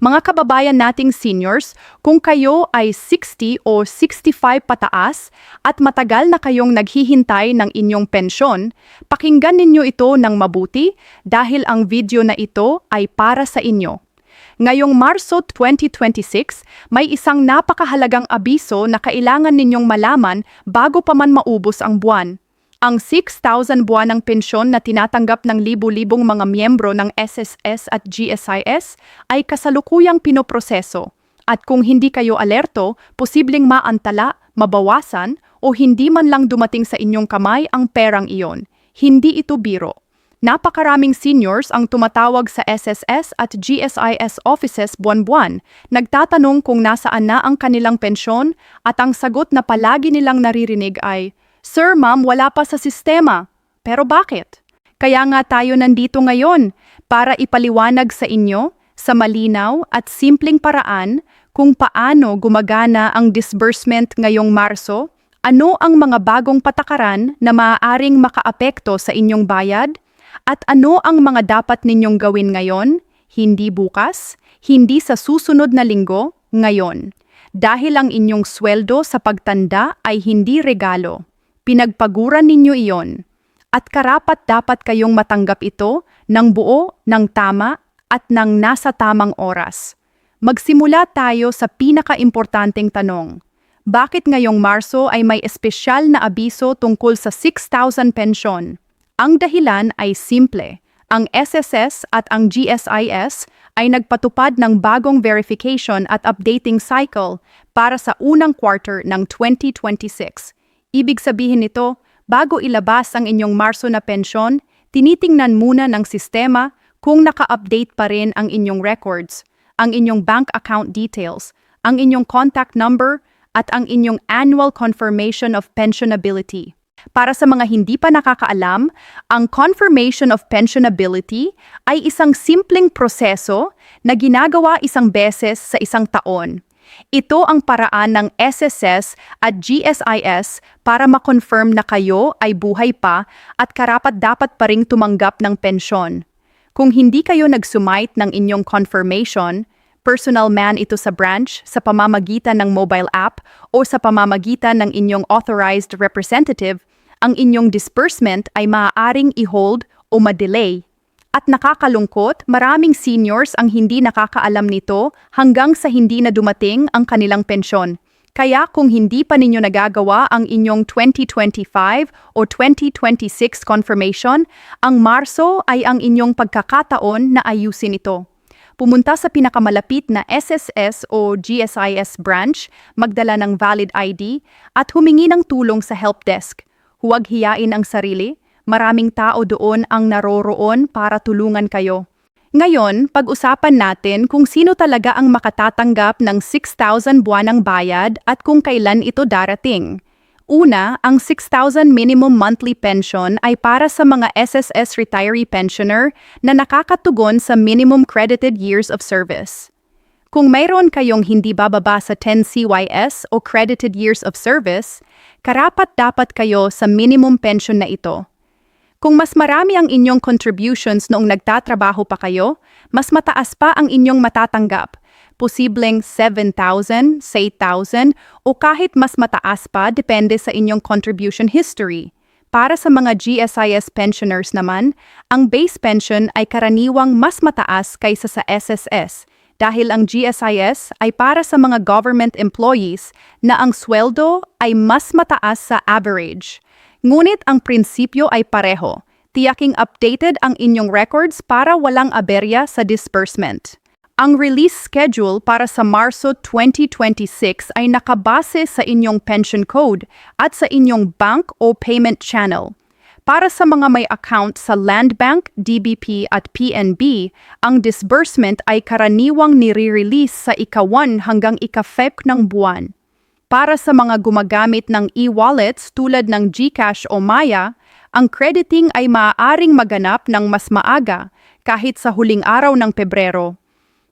Mga kababayan nating seniors, kung kayo ay 60 o 65 pataas at matagal na kayong naghihintay ng inyong pensyon, pakinggan ninyo ito ng mabuti dahil ang video na ito ay para sa inyo. Ngayong Marso 2026, may isang napakahalagang abiso na kailangan ninyong malaman bago pa man maubos ang buwan. Ang 6,000 buwanang pensyon na tinatanggap ng libu-libong mga miyembro ng SSS at GSIS ay kasalukuyang pinoproseso. At kung hindi kayo alerto, posibleng maantala, mabawasan o hindi man lang dumating sa inyong kamay ang perang iyon. Hindi ito biro. Napakaraming seniors ang tumatawag sa SSS at GSIS offices buwan-buwan, nagtatanong kung nasaan na ang kanilang pensyon at ang sagot na palagi nilang naririnig ay, "Sir, ma'am, wala pa sa sistema." Pero bakit? Kaya nga tayo nandito ngayon para ipaliwanag sa inyo sa malinaw at simpleng paraan kung paano gumagana ang disbursement ngayong Marso, ano ang mga bagong patakaran na maaaring makaapekto sa inyong bayad, at ano ang mga dapat ninyong gawin ngayon, hindi bukas, hindi sa susunod na linggo, ngayon. Dahil ang inyong sweldo sa pagtanda ay hindi regalo. Pinagpaguran ninyo iyon. At karapat-dapat kayong matanggap ito ng buo, ng tama, at ng nasa tamang oras. Magsimula tayo sa pinaka-importanteng tanong. Bakit ngayong Marso ay may espesyal na abiso tungkol sa 6,000 pensyon? Ang dahilan ay simple. Ang SSS at ang GSIS ay nagpatupad ng bagong verification at updating cycle para sa unang quarter ng 2026. Ibig sabihin nito, bago ilabas ang inyong Marso na pensyon, tinitingnan muna ng sistema kung naka-update pa rin ang inyong records, ang inyong bank account details, ang inyong contact number, at ang inyong annual confirmation of pensionability. Para sa mga hindi pa nakakaalam, ang Confirmation of Pensionability ay isang simpleng proseso na ginagawa isang beses sa isang taon. Ito ang paraan ng SSS at GSIS para ma-confirm na kayo ay buhay pa at karapat-dapat pa ring tumanggap ng pensyon. Kung hindi kayo nag-sumite ng inyong confirmation, personal man ito sa branch, sa pamamagitan ng mobile app o sa pamamagitan ng inyong authorized representative, ang inyong disbursement ay maaaring i-hold o ma-delay. At nakakalungkot, maraming seniors ang hindi nakakaalam nito hanggang sa hindi na dumating ang kanilang pensyon. Kaya kung hindi pa ninyo nagagawa ang inyong 2025 o 2026 confirmation, ang Marso ay ang inyong pagkakataon na ayusin ito. Pumunta sa pinakamalapit na SSS o GSIS branch, magdala ng valid ID, at humingi ng tulong sa help desk. Huwag hiyain ang sarili, maraming tao doon ang naroroon para tulungan kayo. Ngayon, pag-usapan natin kung sino talaga ang makatatanggap ng 6,000 buwanang bayad at kung kailan ito darating. Una, ang 6,000 minimum monthly pension ay para sa mga SSS retiree pensioner na nakakatugon sa minimum credited years of service. Kung mayroon kayong hindi bababa sa 10 CYS o credited years of service, karapat-dapat kayo sa minimum pension na ito. Kung mas marami ang inyong contributions noong nagtatrabaho pa kayo, mas mataas pa ang inyong matatanggap. Posibleng 7,000, 8,000 o kahit mas mataas pa depende sa inyong contribution history. Para sa mga GSIS pensioners naman, ang base pension ay karaniwang mas mataas kaysa sa SSS. Dahil ang GSIS ay para sa mga government employees na ang sweldo ay mas mataas sa average. Ngunit ang prinsipyo ay pareho. Tiyaking updated ang inyong records para walang aberya sa disbursement. Ang release schedule para sa Marso 2026 ay nakabase sa inyong pension code at sa inyong bank o payment channel. Para sa mga may account sa Land Bank, DBP at PNB, ang disbursement ay karaniwang nire-release sa ika-1 hanggang ika-5 ng buwan. Para sa mga gumagamit ng e-wallets tulad ng GCash o Maya, ang crediting ay maaaring maganap ng mas maaga kahit sa huling araw ng Pebrero.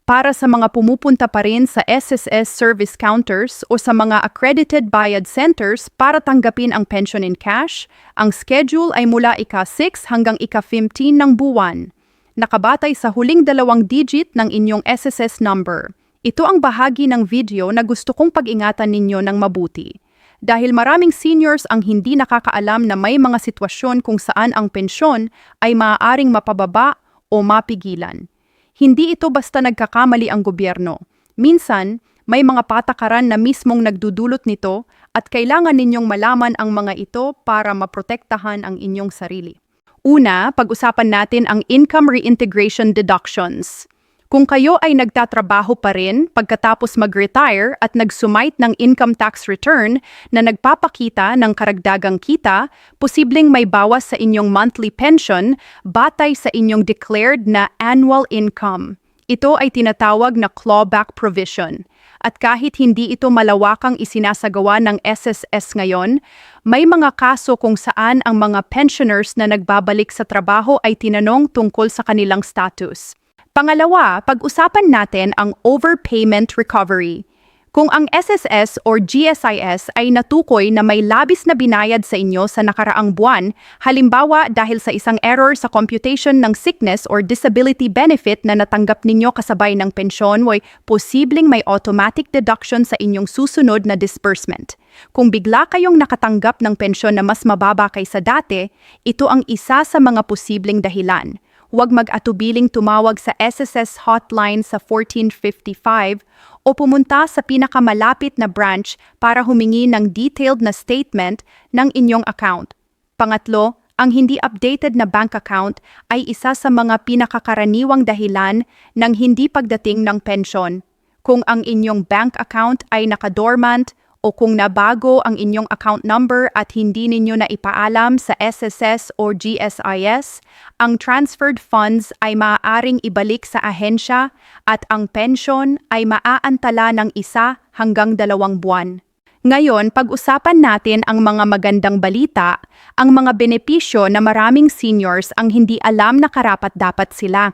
Para sa mga pumupunta pa rin sa SSS service counters o sa mga accredited bayad centers para tanggapin ang pension in cash, ang schedule ay mula ika-6 hanggang ika-15 ng buwan. nakabatay sa huling 2 digit ng inyong SSS number. Ito ang bahagi ng video na gusto kong pag-ingatan ninyo ng mabuti. Dahil maraming seniors ang hindi nakakaalam na may mga sitwasyon kung saan ang pensyon ay maaaring mapababa o mapigilan. Hindi ito basta nagkakamali ang gobyerno. Minsan, may mga patakaran na mismong nagdudulot nito at kailangan ninyong malaman ang mga ito para maprotektahan ang inyong sarili. Una, pag-usapan natin ang income reintegration deductions. Kung kayo ay nagtatrabaho pa rin pagkatapos mag-retire at nagsumite ng income tax return na nagpapakita ng karagdagang kita, posibleng may bawas sa inyong monthly pension batay sa inyong declared na annual income. Ito ay tinatawag na clawback provision. At kahit hindi ito malawakang isinasagawa ng SSS ngayon, may mga kaso kung saan ang mga pensioners na nagbabalik sa trabaho ay tinanong tungkol sa kanilang status. Pangalawa, pag-usapan natin ang overpayment recovery. Kung ang SSS or GSIS ay natukoy na may labis na binayad sa inyo sa nakaraang buwan, halimbawa dahil sa isang error sa computation ng sickness or disability benefit na natanggap ninyo kasabay ng pensyon, ay posibleng may automatic deduction sa inyong susunod na disbursement. Kung bigla kayong nakatanggap ng pensyon na mas mababa kaysa dati, ito ang isa sa mga posibleng dahilan. Huwag mag-atubiling tumawag sa SSS hotline sa 1455 o pumunta sa pinakamalapit na branch para humingi ng detailed na statement ng inyong account. Pangatlo, ang hindi updated na bank account ay isa sa mga pinakakaraniwang dahilan ng hindi pagdating ng pensyon. Kung ang inyong bank account ay nakadormant o kung nabago ang inyong account number at hindi ninyo na ipaalam sa SSS or GSIS, ang transferred funds ay maaaring ibalik sa ahensya at ang pension ay maaantala ng 1 hanggang 2 buwan. Ngayon, pag-usapan natin ang mga magandang balita, ang mga benepisyo na maraming seniors ang hindi alam na karapat-dapat sila.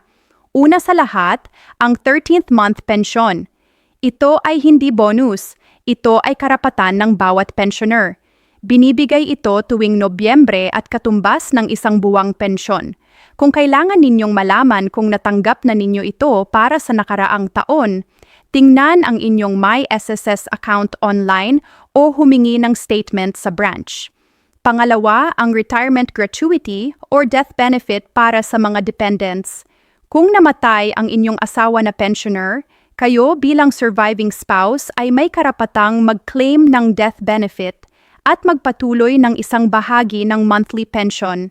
Una sa lahat, ang 13th month pension. Ito ay hindi bonus. Ito ay karapatan ng bawat pensioner. Binibigay ito tuwing Nobyembre at katumbas ng 1 buwang pensyon. Kung kailangan ninyong malaman kung natanggap na ninyo ito para sa nakaraang taon, tingnan ang inyong My SSS account online o humingi ng statement sa branch. Pangalawa, ang retirement gratuity or death benefit para sa mga dependents. Kung namatay ang inyong asawa na pensioner, kayo bilang surviving spouse ay may karapatang mag-claim ng death benefit at magpatuloy ng isang bahagi ng monthly pension.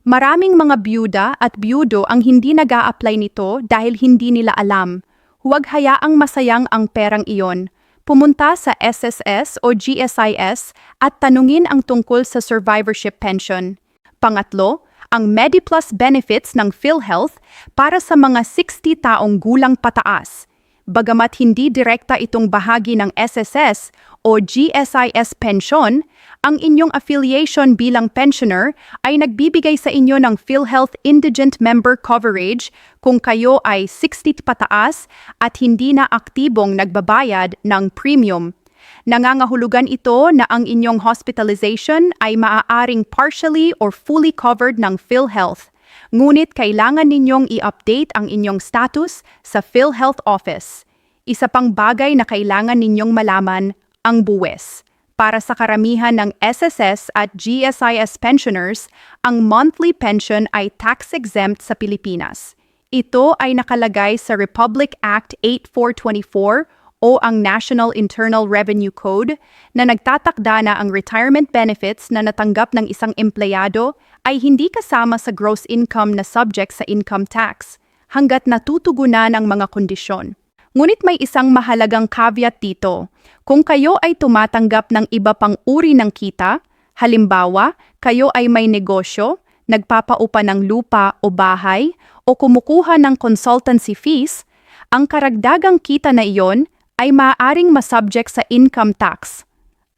Maraming mga byuda at byudo ang hindi nag-a-apply nito dahil hindi nila alam. Huwag hayaang masayang ang perang iyon. Pumunta sa SSS o GSIS at tanungin ang tungkol sa survivorship pension. Pangatlo, ang MediPlus benefits ng PhilHealth para sa mga 60 taong gulang pataas. Bagamat hindi direkta itong bahagi ng SSS o GSIS pension, ang inyong affiliation bilang pensioner ay nagbibigay sa inyo ng PhilHealth Indigent Member Coverage kung kayo ay 60 pataas at hindi na aktibong nagbabayad ng premium. Nangangahulugan ito na ang inyong hospitalization ay maaaring partially or fully covered ng PhilHealth. Ngunit kailangan ninyong i-update ang inyong status sa PhilHealth Office. Isa pang bagay na kailangan ninyong malaman, ang buwis. Para sa karamihan ng SSS at GSIS pensioners, ang monthly pension ay tax-exempt sa Pilipinas. Ito ay nakalagay sa Republic Act 8424 o ang National Internal Revenue Code na nagtatakda na ang retirement benefits na natanggap ng isang empleyado ay hindi kasama sa gross income na subject sa income tax hanggat natutugunan ang mga kondisyon. Ngunit may isang mahalagang caveat dito. Kung kayo ay tumatanggap ng iba pang uri ng kita, halimbawa, kayo ay may negosyo, nagpapaupa ng lupa o bahay, o kumukuha ng consultancy fees, ang karagdagang kita na iyon ay maaaring masubject sa income tax.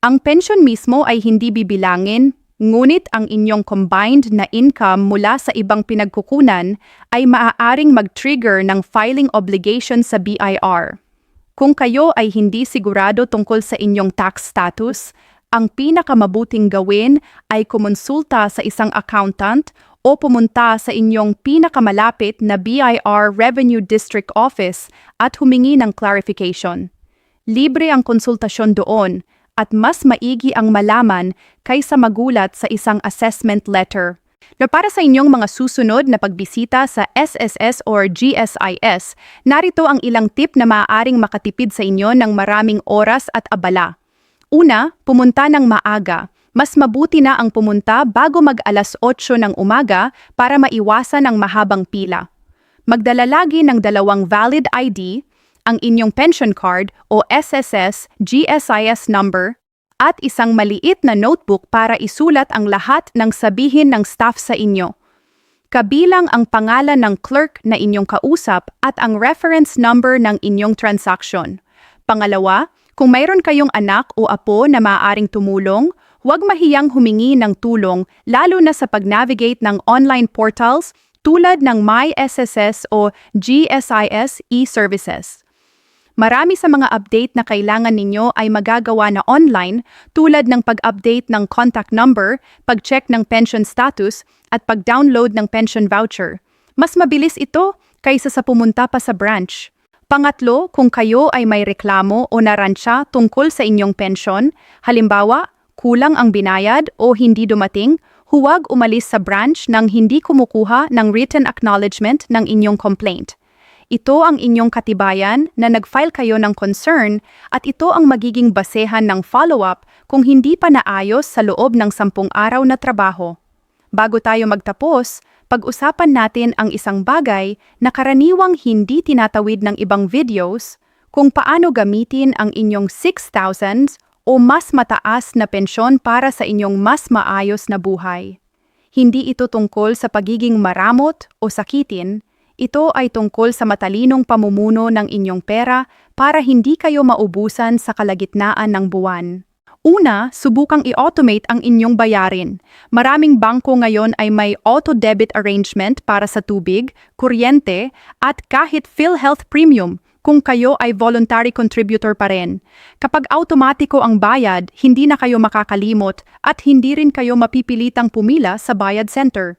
Ang pension mismo ay hindi bibilangin, ngunit ang inyong combined na income mula sa ibang pinagkukunan ay maaaring mag-trigger ng filing obligation sa BIR. Kung kayo ay hindi sigurado tungkol sa inyong tax status, ang pinakamabuting gawin ay kumonsulta sa isang accountant o pumunta sa inyong pinakamalapit na BIR Revenue District Office at humingi ng clarification. Libre ang konsultasyon doon at mas maigi ang malaman kaysa magulat sa isang assessment letter. Para sa inyong mga susunod na pagbisita sa SSS or GSIS, narito ang ilang tip na maaaring makatipid sa inyo ng maraming oras at abala. Una, pumunta ng maaga. Mas mabuti na ang pumunta bago mag-alas 8 ng umaga para maiwasan ang mahabang pila. Magdala lagi ng 2 valid ID, ang inyong pension card o SSS GSIS number, at isang maliit na notebook para isulat ang lahat ng sabihin ng staff sa inyo. Kabilang ang pangalan ng clerk na inyong kausap at ang reference number ng inyong transaction. Pangalawa, kung mayroon kayong anak o apo na maaaring tumulong, huwag mahiyang humingi ng tulong lalo na sa pag-navigate ng online portals tulad ng MySSS o GSIS e-services. Marami sa mga update na kailangan ninyo ay magagawa na online tulad ng pag-update ng contact number, pag-check ng pension status, at pag-download ng pension voucher. Mas mabilis ito kaysa sa pumunta pa sa branch. Pangatlo, kung kayo ay may reklamo o narantya tungkol sa inyong pension, halimbawa, kulang ang binayad o hindi dumating, huwag umalis sa branch nang hindi kumukuha ng written acknowledgement ng inyong complaint. Ito ang inyong katibayan na nag-file kayo ng concern at ito ang magiging basehan ng follow-up kung hindi pa naayos sa loob ng 10 araw na trabaho. Bago tayo magtapos, pag-usapan natin ang isang bagay na karaniwang hindi tinatawid ng ibang videos, kung paano gamitin ang inyong 6,000 o mas mataas na pensyon para sa inyong mas maayos na buhay. Hindi ito tungkol sa pagiging maramot o sakitin, ito ay tungkol sa matalinong pamumuno ng inyong pera para hindi kayo maubusan sa kalagitnaan ng buwan. Una, subukang i-automate ang inyong bayarin. Maraming bangko ngayon ay may auto-debit arrangement para sa tubig, kuryente, at kahit PhilHealth Premium kung kayo ay voluntary contributor pa rin. Kapag automatiko ang bayad, hindi na kayo makakalimot at hindi rin kayo mapipilitang pumila sa bayad center.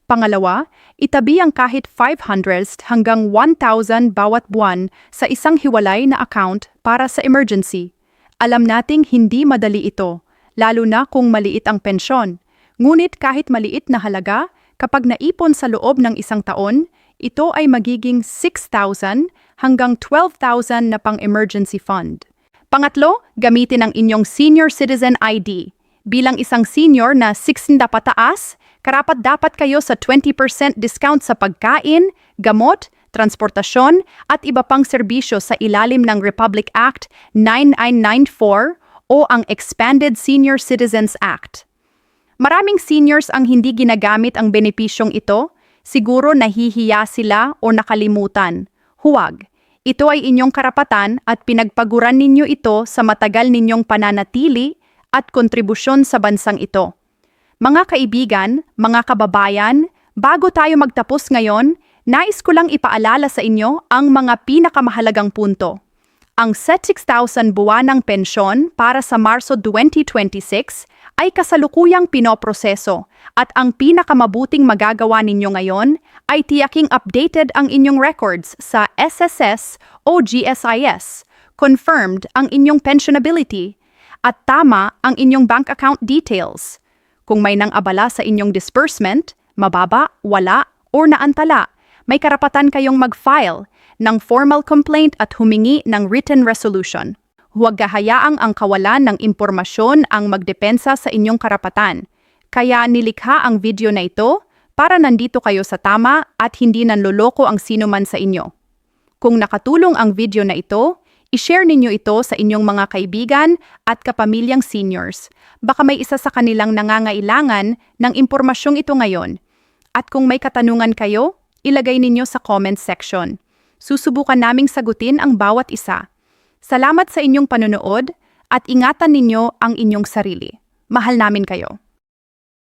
Pangalawa, itabi ang kahit 500 hanggang 1,000 bawat buwan sa isang hiwalay na account para sa emergency. Alam nating hindi madali ito, lalo na kung maliit ang pensyon. Ngunit kahit maliit na halaga, kapag naipon sa loob ng isang taon, ito ay magiging 6,000 hanggang 12,000 na pang-emergency fund. Pangatlo, gamitin ang inyong Senior Citizen ID. Bilang isang senior na 60 pataas, karapat-dapat kayo sa 20% discount sa pagkain, gamot, transportasyon at iba pang serbisyo sa ilalim ng Republic Act 9994 o ang Expanded Senior Citizens Act. Maraming seniors ang hindi ginagamit ang benepisyong ito, siguro nahihiya sila o nakalimutan. Huwag. Ito ay inyong karapatan at pinagpaguran ninyo ito sa matagal ninyong pananatili at kontribusyon sa bansang ito. Mga kaibigan, mga kababayan, bago tayo magtapos ngayon, nais ko lang ipaalala sa inyo ang mga pinakamahalagang punto. Ang set 6,000 buwanang pensyon para sa Marso 2026 ay kasalukuyang pinoproseso at ang pinakamabuting magagawa ninyo ngayon ay tiyaking updated ang inyong records sa SSS o GSIS, confirmed ang inyong pensionability, at tama ang inyong bank account details. Kung may nang-abala sa inyong disbursement, mababa, wala, or naantala, may karapatan kayong mag-file ng formal complaint at humingi ng written resolution. Huwag hayaang ang kawalan ng impormasyon ang magdepensa sa inyong karapatan. Kaya nilikha ang video na ito para nandito kayo sa tama at hindi nanloloko ang sino man sa inyo. Kung nakatulong ang video na ito, i-share ninyo ito sa inyong mga kaibigan at kapamilyang seniors. Baka may isa sa kanilang nangangailangan ng impormasyong ito ngayon. At kung may katanungan kayo, ilagay ninyo sa comment section. Susubukan naming sagutin ang bawat isa. Salamat sa inyong panonood at ingatan ninyo ang inyong sarili. Mahal namin kayo.